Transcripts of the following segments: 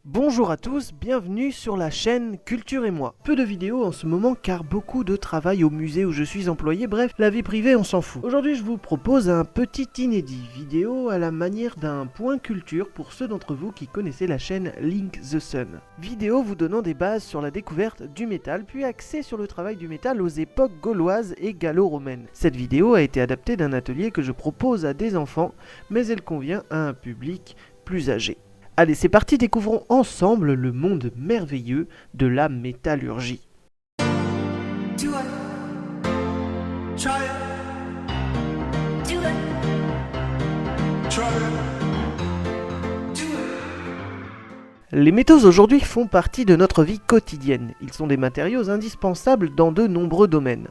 Bonjour à tous, bienvenue sur la chaîne Culture et moi. Peu de vidéos en ce moment car beaucoup de travail au musée où je suis employé, bref, la vie privée on s'en fout. Aujourd'hui je vous propose un petit inédit vidéo à la manière d'un point culture pour ceux d'entre vous qui connaissaient la chaîne Link the Sun. Vidéo vous donnant des bases sur la découverte du métal, puis axée sur le travail du métal aux époques gauloises et gallo-romaines. Cette vidéo a été adaptée d'un atelier que je propose à des enfants, mais elle convient à un public plus âgé. Allez, c'est parti, découvrons ensemble le monde merveilleux de la métallurgie. Do it. Try it. Do it. Try it. Do it. Les métaux aujourd'hui font partie de notre vie quotidienne. Ils sont des matériaux indispensables dans de nombreux domaines.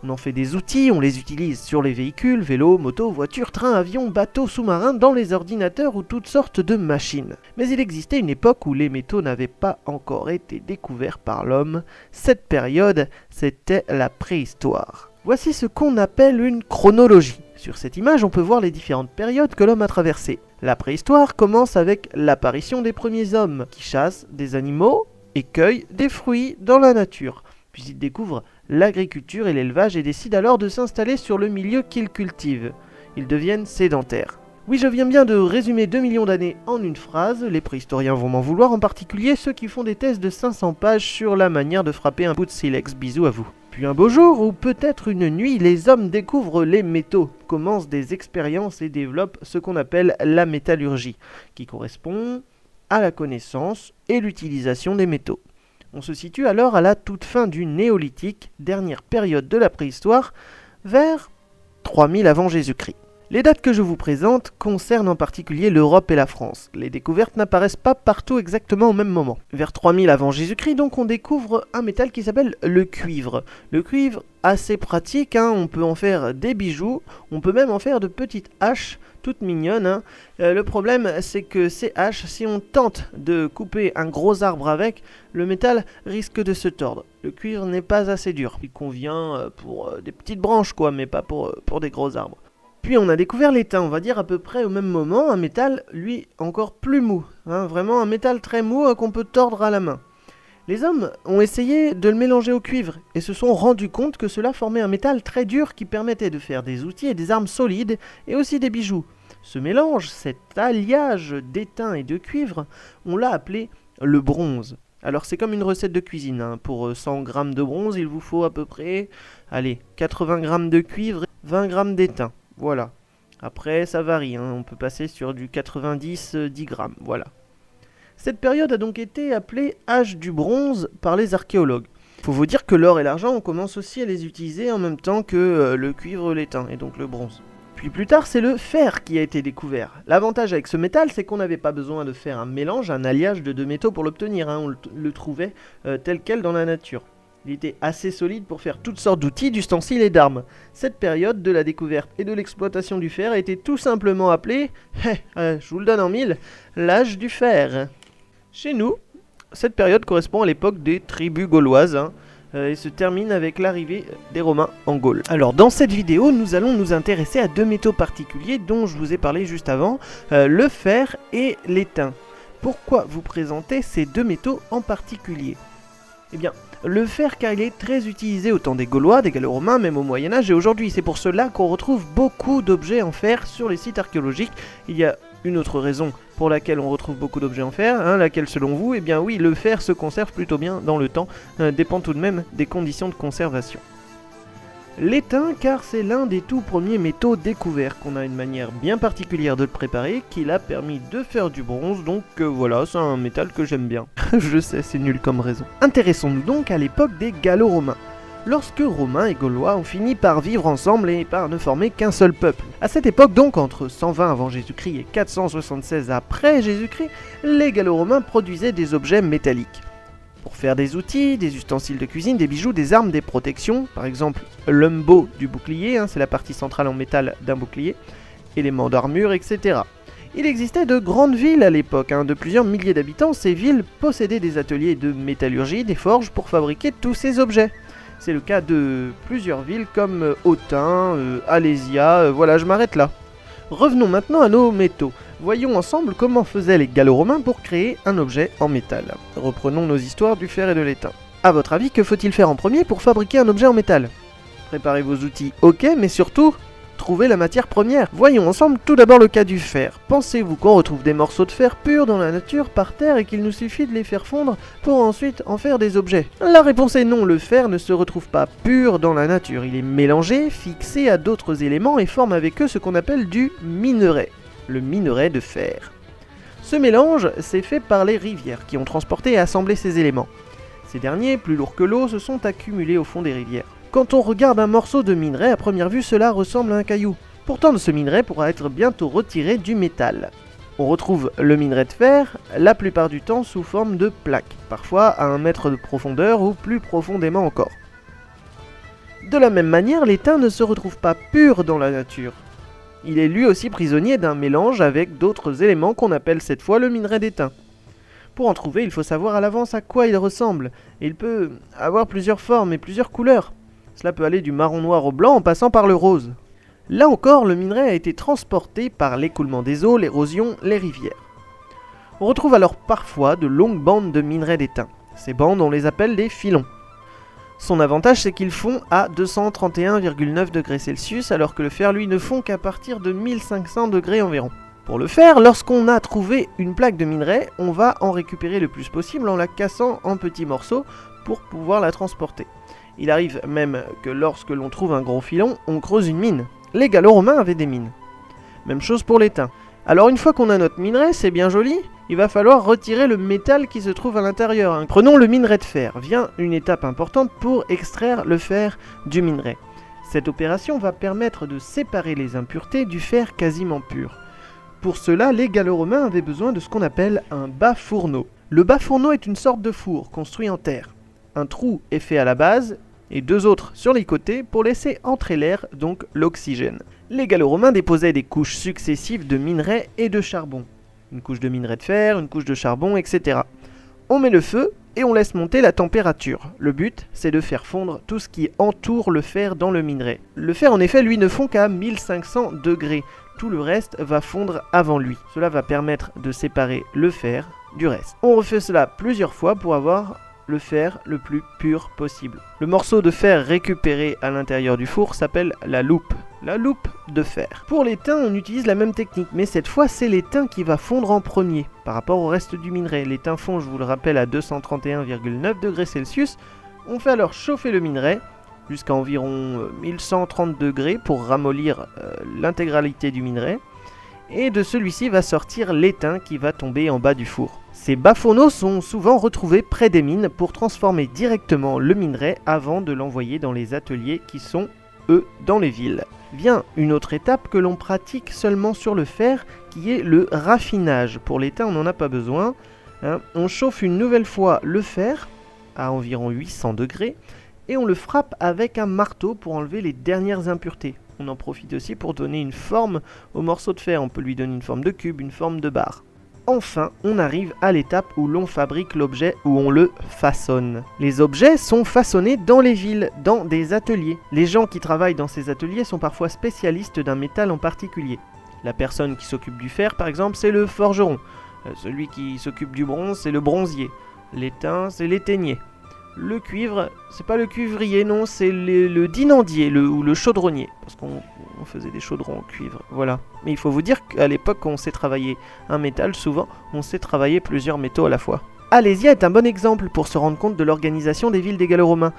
On en fait des outils, on les utilise sur les véhicules, vélos, motos, voitures, trains, avions, bateaux, sous-marins, dans les ordinateurs ou toutes sortes de machines. Mais il existait une époque où les métaux n'avaient pas encore été découverts par l'homme. Cette période, c'était la préhistoire. Voici ce qu'on appelle une chronologie. Sur cette image, on peut voir les différentes périodes que l'homme a traversées. La préhistoire commence avec l'apparition des premiers hommes, qui chassent des animaux et cueillent des fruits dans la nature. Puis ils découvrent l'agriculture et l'élevage et décident alors de s'installer sur le milieu qu'ils cultivent. Ils deviennent sédentaires. Oui, je viens bien de résumer 2 millions d'années en une phrase, les préhistoriens vont m'en vouloir, en particulier ceux qui font des thèses de 500 pages sur la manière de frapper un bout de silex. Bisous à vous. Puis un beau jour, ou peut-être une nuit, les hommes découvrent les métaux, commencent des expériences et développent ce qu'on appelle la métallurgie, qui correspond à la connaissance et l'utilisation des métaux. On se situe alors à la toute fin du néolithique, dernière période de la préhistoire, vers 3000 avant Jésus-Christ. Les dates que je vous présente concernent en particulier l'Europe et la France. Les découvertes n'apparaissent pas partout exactement au même moment. Vers 3000 avant Jésus-Christ, donc, on découvre un métal qui s'appelle le cuivre. Le cuivre, assez pratique, on peut en faire des bijoux, on peut même en faire de petites haches, toutes mignonnes. Le problème, c'est que ces haches, si on tente de couper un gros arbre avec, le métal risque de se tordre. Le cuivre n'est pas assez dur. Il convient pour des petites branches, quoi, mais pas pour des gros arbres. Puis on a découvert l'étain, on va dire à peu près au même moment, un métal, lui, encore plus mou. Vraiment un métal très mou qu'on peut tordre à la main. Les hommes ont essayé de le mélanger au cuivre et se sont rendus compte que cela formait un métal très dur qui permettait de faire des outils et des armes solides et aussi des bijoux. Ce mélange, cet alliage d'étain et de cuivre, on l'a appelé le bronze. Alors c'est comme une recette de cuisine, pour 100 g de bronze, il vous faut à peu près 80 g de cuivre et 20 g d'étain. Voilà. Après, ça varie, on peut passer sur du 90-10 grammes, voilà. Cette période a donc été appelée âge du bronze par les archéologues. Faut vous dire que l'or et l'argent, on commence aussi à les utiliser en même temps que le cuivre, l'étain, et donc le bronze. Puis plus tard, c'est le fer qui a été découvert. L'avantage avec ce métal, c'est qu'on n'avait pas besoin de faire un mélange, un alliage de deux métaux pour l'obtenir, on le trouvait tel quel dans la nature. Il était assez solide pour faire toutes sortes d'outils, d'ustensiles et d'armes. Cette période de la découverte et de l'exploitation du fer a été tout simplement appelée, je vous le donne en mille, l'âge du fer. Chez nous, cette période correspond à l'époque des tribus gauloises, et se termine avec l'arrivée des Romains en Gaule. Alors dans cette vidéo, nous allons nous intéresser à deux métaux particuliers dont je vous ai parlé juste avant, le fer et l'étain. Pourquoi vous présenter ces deux métaux en particulier ? Eh bien, le fer car il est très utilisé au temps des Gaulois, des Gallo-Romains, même au Moyen-Âge et aujourd'hui. C'est pour cela qu'on retrouve beaucoup d'objets en fer sur les sites archéologiques. Il y a une autre raison pour laquelle on retrouve beaucoup d'objets en fer, laquelle selon vous ? Eh bien oui, le fer se conserve plutôt bien dans le temps, dépend tout de même des conditions de conservation. L'étain, car c'est l'un des tout premiers métaux découverts, qu'on a une manière bien particulière de le préparer, qui l'a permis de faire du bronze, donc voilà, c'est un métal que j'aime bien. Je sais, c'est nul comme raison. Intéressons-nous donc à l'époque des Gallo-Romains. Lorsque Romains et Gaulois ont fini par vivre ensemble et par ne former qu'un seul peuple. À cette époque donc, entre 120 avant Jésus-Christ et 476 après Jésus-Christ, les Gallo-Romains produisaient des objets métalliques. Pour faire des outils, des ustensiles de cuisine, des bijoux, des armes, des protections, par exemple l'umbo du bouclier, c'est la partie centrale en métal d'un bouclier, éléments d'armure, etc. Il existait de grandes villes à l'époque, de plusieurs milliers d'habitants. Ces villes possédaient des ateliers de métallurgie, des forges pour fabriquer tous ces objets. C'est le cas de plusieurs villes comme Autun, Alésia, voilà, je m'arrête là. Revenons maintenant à nos métaux. Voyons ensemble comment faisaient les Gallo-Romains pour créer un objet en métal. Reprenons nos histoires du fer et de l'étain. A votre avis, que faut-il faire en premier pour fabriquer un objet en métal? Préparez vos outils, ok, mais surtout, trouvez la matière première. Voyons ensemble tout d'abord le cas du fer. Pensez-vous qu'on retrouve des morceaux de fer purs dans la nature, par terre, et qu'il nous suffit de les faire fondre pour ensuite en faire des objets? La réponse est non, le fer ne se retrouve pas pur dans la nature. Il est mélangé, fixé à d'autres éléments et forme avec eux ce qu'on appelle du minerai, le minerai de fer. Ce mélange s'est fait par les rivières qui ont transporté et assemblé ces éléments. Ces derniers, plus lourds que l'eau, se sont accumulés au fond des rivières. Quand on regarde un morceau de minerai, à première vue, cela ressemble à un caillou. Pourtant, ce minerai pourra être bientôt retiré du métal. On retrouve le minerai de fer, la plupart du temps sous forme de plaques, parfois à 1 mètre de profondeur ou plus profondément encore. De la même manière, l'étain ne se retrouve pas pur dans la nature. Il est lui aussi prisonnier d'un mélange avec d'autres éléments qu'on appelle cette fois le minerai d'étain. Pour en trouver, il faut savoir à l'avance à quoi il ressemble, et il peut avoir plusieurs formes et plusieurs couleurs. Cela peut aller du marron noir au blanc en passant par le rose. Là encore, le minerai a été transporté par l'écoulement des eaux, l'érosion, les rivières. On retrouve alors parfois de longues bandes de minerai d'étain. Ces bandes, on les appelle des filons. Son avantage, c'est qu'ils fondent à 231,9 degrés Celsius, alors que le fer, lui, ne fond qu'à partir de 1500 degrés environ. Pour le faire, lorsqu'on a trouvé une plaque de minerai, on va en récupérer le plus possible en la cassant en petits morceaux pour pouvoir la transporter. Il arrive même que lorsque l'on trouve un gros filon, on creuse une mine. Les Gallo-Romains avaient des mines. Même chose pour l'étain. Alors une fois qu'on a notre minerai, c'est bien joli, il va falloir retirer le métal qui se trouve à l'intérieur. Prenons le minerai de fer. Vient une étape importante pour extraire le fer du minerai. Cette opération va permettre de séparer les impuretés du fer quasiment pur. Pour cela, les Gallo-Romains avaient besoin de ce qu'on appelle un bas-fourneau. Le bas-fourneau est une sorte de four construit en terre. Un trou est fait à la base et 2 autres sur les côtés pour laisser entrer l'air, donc l'oxygène. Les Gallo-Romains déposaient des couches successives de minerai et de charbon. Une couche de minerai de fer, une couche de charbon, etc. On met le feu et on laisse monter la température. Le but, c'est de faire fondre tout ce qui entoure le fer dans le minerai. Le fer, en effet, lui, ne fond qu'à 1500 degrés. Tout le reste va fondre avant lui. Cela va permettre de séparer le fer du reste. On refait cela plusieurs fois pour avoir le fer le plus pur possible. Le morceau de fer récupéré à l'intérieur du four s'appelle la loupe de fer. Pour l'étain, on utilise la même technique, mais cette fois, c'est l'étain qui va fondre en premier par rapport au reste du minerai. L'étain fond, je vous le rappelle, à 231,9 degrés Celsius. On fait alors chauffer le minerai jusqu'à environ 1130 degrés pour ramollir l'intégralité du minerai. Et de celui-ci va sortir l'étain qui va tomber en bas du four. Ces bas-fourneaux sont souvent retrouvés près des mines pour transformer directement le minerai avant de l'envoyer dans les ateliers qui sont, eux, dans les villes. Vient une autre étape que l'on pratique seulement sur le fer, qui est le raffinage. Pour l'étain, on n'en a pas besoin. On chauffe une nouvelle fois le fer à environ 800 degrés et on le frappe avec un marteau pour enlever les dernières impuretés. On en profite aussi pour donner une forme au morceau de fer. On peut lui donner une forme de cube, une forme de barre. Enfin, on arrive à l'étape où l'on fabrique l'objet, où on le façonne. Les objets sont façonnés dans les villes, dans des ateliers. Les gens qui travaillent dans ces ateliers sont parfois spécialistes d'un métal en particulier. La personne qui s'occupe du fer, par exemple, c'est le forgeron. Celui qui s'occupe du bronze, c'est le bronzier. L'étain, c'est l'étainier. Le cuivre, c'est pas le cuivrier, non, c'est le dinandier ou le chaudronnier. Parce qu'on faisait des chaudrons en cuivre, voilà. Mais il faut vous dire qu'à l'époque, quand on sait travailler un métal, souvent, on sait travailler plusieurs métaux à la fois. Alésia est un bon exemple pour se rendre compte de l'organisation des villes des Gallo-Romains,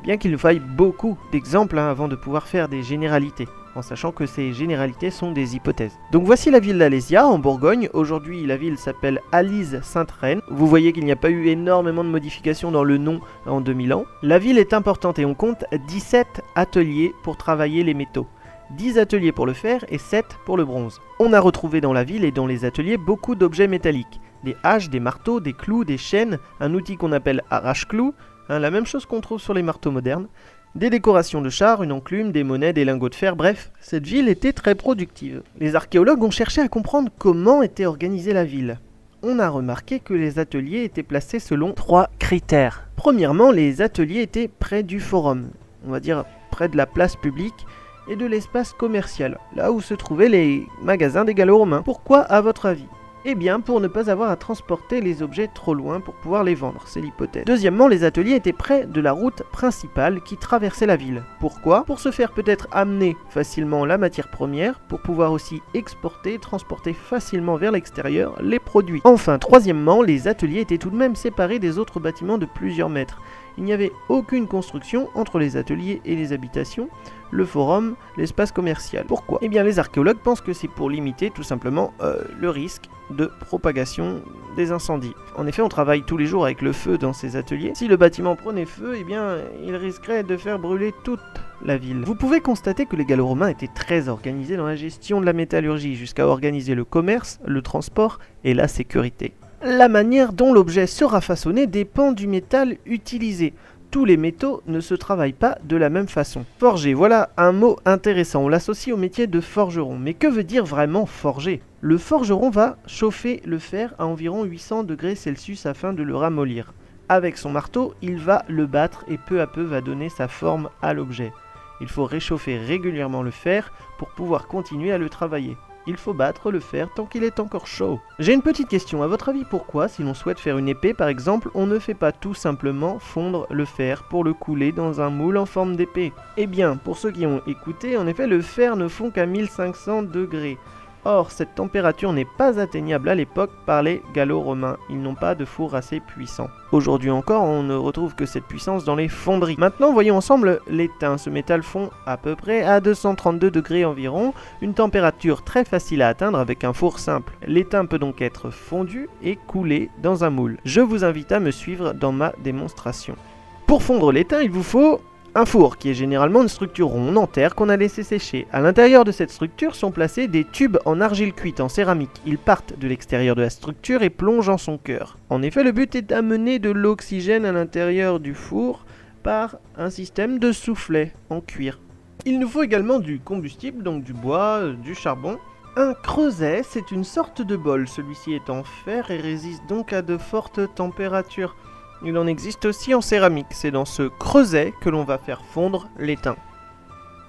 bien qu'il nous faille beaucoup d'exemples avant de pouvoir faire des généralités, en sachant que ces généralités sont des hypothèses. Donc voici la ville d'Alésia, en Bourgogne. Aujourd'hui, la ville s'appelle Alise-Sainte-Reine. Vous voyez qu'il n'y a pas eu énormément de modifications dans le nom en 2000 ans. La ville est importante et on compte 17 ateliers pour travailler les métaux. 10 ateliers pour le fer et 7 pour le bronze. On a retrouvé dans la ville et dans les ateliers beaucoup d'objets métalliques. Des haches, des marteaux, des clous, des chaînes, un outil qu'on appelle arrache-clous, la même chose qu'on trouve sur les marteaux modernes, des décorations de chars, une enclume, des monnaies, des lingots de fer, bref, cette ville était très productive. Les archéologues ont cherché à comprendre comment était organisée la ville. On a remarqué que les ateliers étaient placés selon 3 critères. Premièrement, les ateliers étaient près du forum, on va dire près de la place publique, et de l'espace commercial, là où se trouvaient les magasins des Gallo-Romains. Pourquoi, à votre avis ? Eh bien, pour ne pas avoir à transporter les objets trop loin pour pouvoir les vendre, c'est l'hypothèse. Deuxièmement, les ateliers étaient près de la route principale qui traversait la ville. Pourquoi ? Pour se faire peut-être amener facilement la matière première, pour pouvoir aussi exporter et transporter facilement vers l'extérieur les produits. Enfin, troisièmement, les ateliers étaient tout de même séparés des autres bâtiments de plusieurs mètres. Il n'y avait aucune construction entre les ateliers et les habitations, le forum, l'espace commercial. Pourquoi ? Eh bien, les archéologues pensent que c'est pour limiter tout simplement le risque de propagation des incendies. En effet, on travaille tous les jours avec le feu dans ces ateliers. Si le bâtiment prenait feu, eh bien, il risquerait de faire brûler toute la ville. Vous pouvez constater que les Gallo-Romains étaient très organisés dans la gestion de la métallurgie, jusqu'à organiser le commerce, le transport et la sécurité. La manière dont l'objet sera façonné dépend du métal utilisé. Tous les métaux ne se travaillent pas de la même façon. Forger, voilà un mot intéressant, on l'associe au métier de forgeron. Mais que veut dire vraiment forger ? Le forgeron va chauffer le fer à environ 800 degrés Celsius afin de le ramollir. Avec son marteau, il va le battre et peu à peu va donner sa forme à l'objet. Il faut réchauffer régulièrement le fer pour pouvoir continuer à le travailler. Il faut battre le fer tant qu'il est encore chaud. J'ai une petite question, à votre avis pourquoi, si l'on souhaite faire une épée par exemple, on ne fait pas tout simplement fondre le fer pour le couler dans un moule en forme d'épée ? Eh bien, pour ceux qui ont écouté, en effet le fer ne fond qu'à 1500 degrés. Or, cette température n'est pas atteignable à l'époque par les Gallo-Romains. Ils n'ont pas de four assez puissant. Aujourd'hui encore, on ne retrouve que cette puissance dans les fonderies. Maintenant, voyons ensemble l'étain. Ce métal fond à peu près à 232 degrés environ, une température très facile à atteindre avec un four simple. L'étain peut donc être fondu et coulé dans un moule. Je vous invite à me suivre dans ma démonstration. Pour fondre l'étain, il vous faut un four, qui est généralement une structure ronde en terre qu'on a laissé sécher. À l'intérieur de cette structure sont placés des tubes en argile cuite en céramique. Ils partent de l'extérieur de la structure et plongent en son cœur. En effet, le but est d'amener de l'oxygène à l'intérieur du four par un système de soufflet en cuir. Il nous faut également du combustible, donc du bois, du charbon. Un creuset, c'est une sorte de bol. Celui-ci est en fer et résiste donc à de fortes températures. Il en existe aussi en céramique, c'est dans ce creuset que l'on va faire fondre l'étain.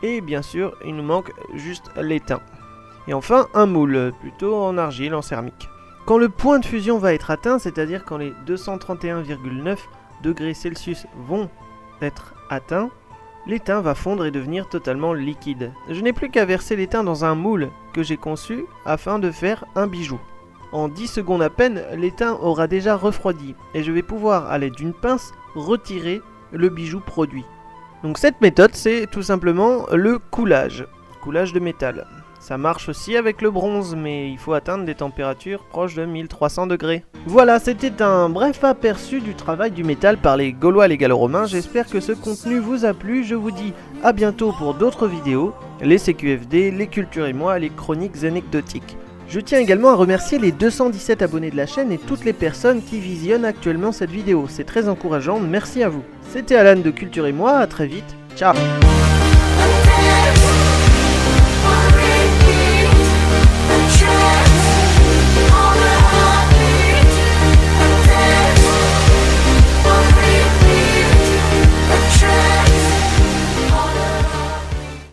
Et bien sûr, il nous manque juste l'étain. Et enfin, un moule, plutôt en argile, en céramique. Quand le point de fusion va être atteint, c'est-à-dire quand les 231,9 degrés Celsius vont être atteints, l'étain va fondre et devenir totalement liquide. Je n'ai plus qu'à verser l'étain dans un moule que j'ai conçu afin de faire un bijou. En 10 secondes à peine, l'étain aura déjà refroidi et je vais pouvoir, à l'aide d'une pince, retirer le bijou produit. Donc cette méthode, c'est tout simplement le coulage de métal. Ça marche aussi avec le bronze, mais il faut atteindre des températures proches de 1300 degrés. Voilà, c'était un bref aperçu du travail du métal par les Gaulois et les Gallo-Romains. J'espère que ce contenu vous a plu. Je vous dis à bientôt pour d'autres vidéos, les CQFD, les cultures et moi, les chroniques anecdotiques. Je tiens également à remercier les 217 abonnés de la chaîne et toutes les personnes qui visionnent actuellement cette vidéo. C'est très encourageant, merci à vous. C'était Alan de Culture et moi, à très vite, ciao.